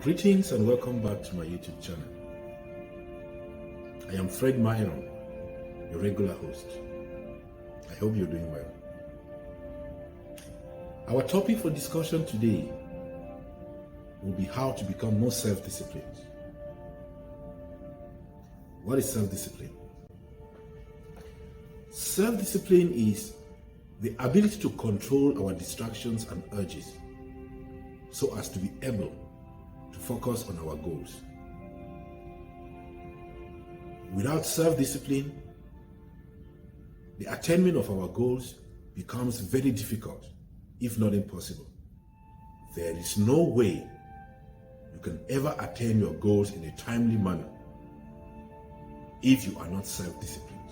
Greetings and welcome back to my YouTube channel. I am Fred Myron, your regular host. I hope you're doing well. Our topic for discussion today will be how to become more self-disciplined. What is self-discipline? Self-discipline is the ability to control our distractions and urges so as to be able to focus on our goals. Without self-discipline, the attainment of our goals becomes very difficult, if not impossible. There is no way you can ever attain your goals in a timely manner if you are not self-disciplined.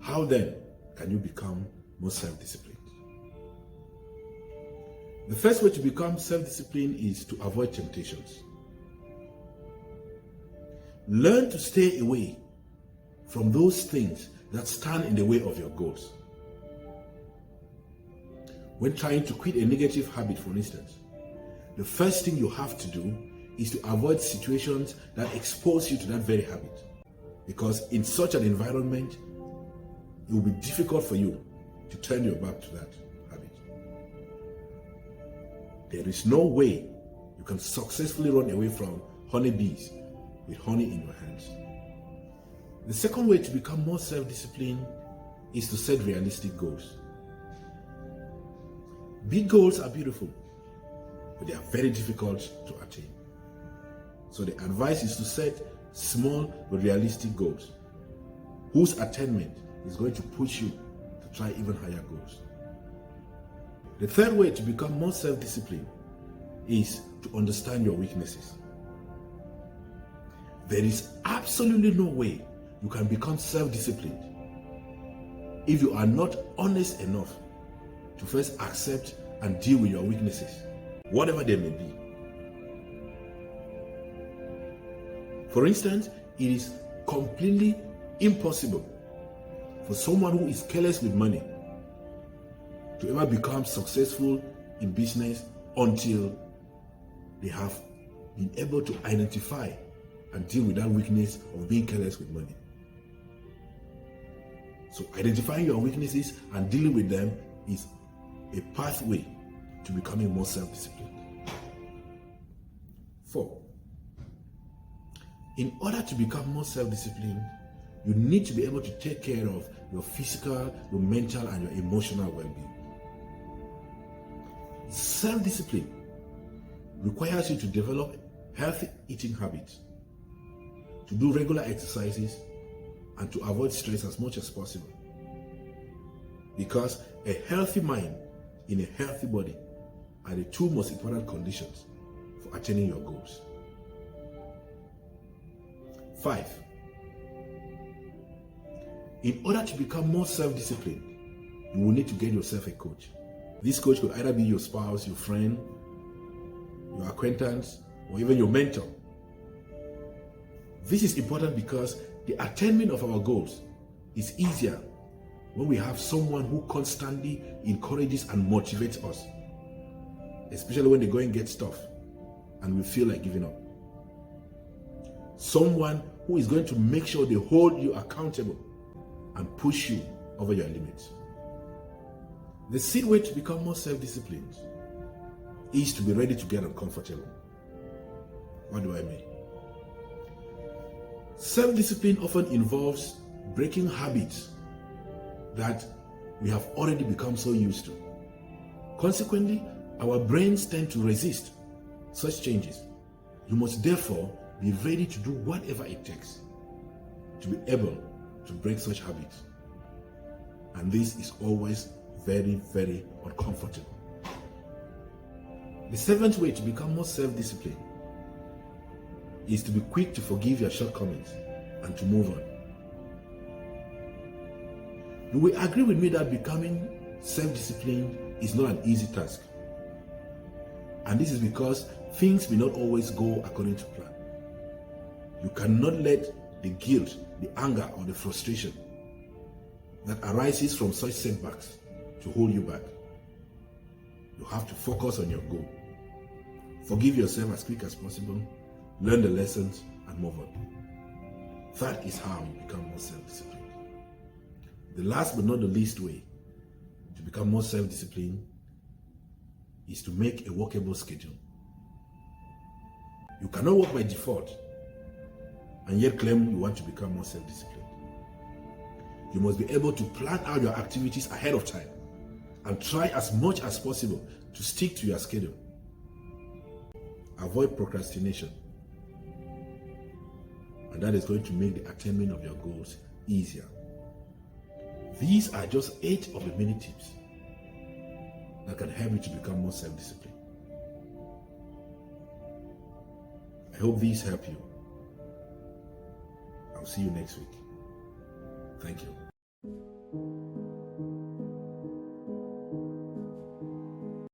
How then can you become more self-disciplined? The first way to become self-disciplined is to avoid temptations. Learn to stay away from those things that stand in the way of your goals. When trying to quit a negative habit, for instance, the first thing you have to do is to avoid situations that expose you to that very habit. Because in such an environment, it will be difficult for you to turn your back to that habit. There is no way you can successfully run away from honeybees with honey in your hands. The second way to become more self-disciplined is to set realistic goals. Big goals are beautiful, but they are very difficult to attain. So the advice is to set small but realistic goals, whose attainment is going to push you to try even higher goals. The third way to become more self-disciplined is to understand your weaknesses. There is absolutely no way you can become self-disciplined if you are not honest enough to first accept and deal with your weaknesses, whatever they may be. For instance, it is completely impossible for someone who is careless with money to ever become successful in business until they have been able to identify and deal with that weakness of being careless with money. So identifying your weaknesses and dealing with them is a pathway to becoming more self-disciplined. 4. In order to become more self-disciplined, you need to be able to take care of your physical, your mental, and your emotional well-being. Self-discipline requires you to develop healthy eating habits, to do regular exercises, and to avoid stress as much as possible. Because a healthy mind in a healthy body are the two most important conditions for attaining your goals. 5. In order to become more self-disciplined, you will need to get yourself a coach. This coach could either be your spouse, your friend, your acquaintance, or even your mentor. This is important because the attainment of our goals is easier when we have someone who constantly encourages and motivates us, especially when they go and get stuff and we feel like giving up. Someone who is going to make sure they hold you accountable and push you over your limits. The seed way to become more self-disciplined is to be ready to get uncomfortable. What do I mean? Self-discipline often involves breaking habits that we have already become so used to. Consequently, our brains tend to resist such changes. You must therefore be ready to do whatever it takes to be able to break such habits. And this is always very, very uncomfortable. The seventh way to become more self-disciplined is to be quick to forgive your shortcomings and to move on. You will agree with me that becoming self-disciplined is not an easy task. And this is because things may not always go according to plan. You cannot let the guilt, the anger, or the frustration that arises from such setbacks to hold you back. You have to focus on your goal. Forgive yourself as quick as possible. Learn the lessons and move on. That is how you become more self-disciplined. The last but not the least way to become more self-disciplined is to make a workable schedule. You cannot work by default and yet claim you want to become more self-disciplined. You must be able to plan out your activities ahead of time and try as much as possible to stick to your schedule. Avoid procrastination, and that is going to make the attainment of your goals easier. These are just 8 of the many tips that can help you to become more self-disciplined. I hope these help you. I'll see you next week. Thank you.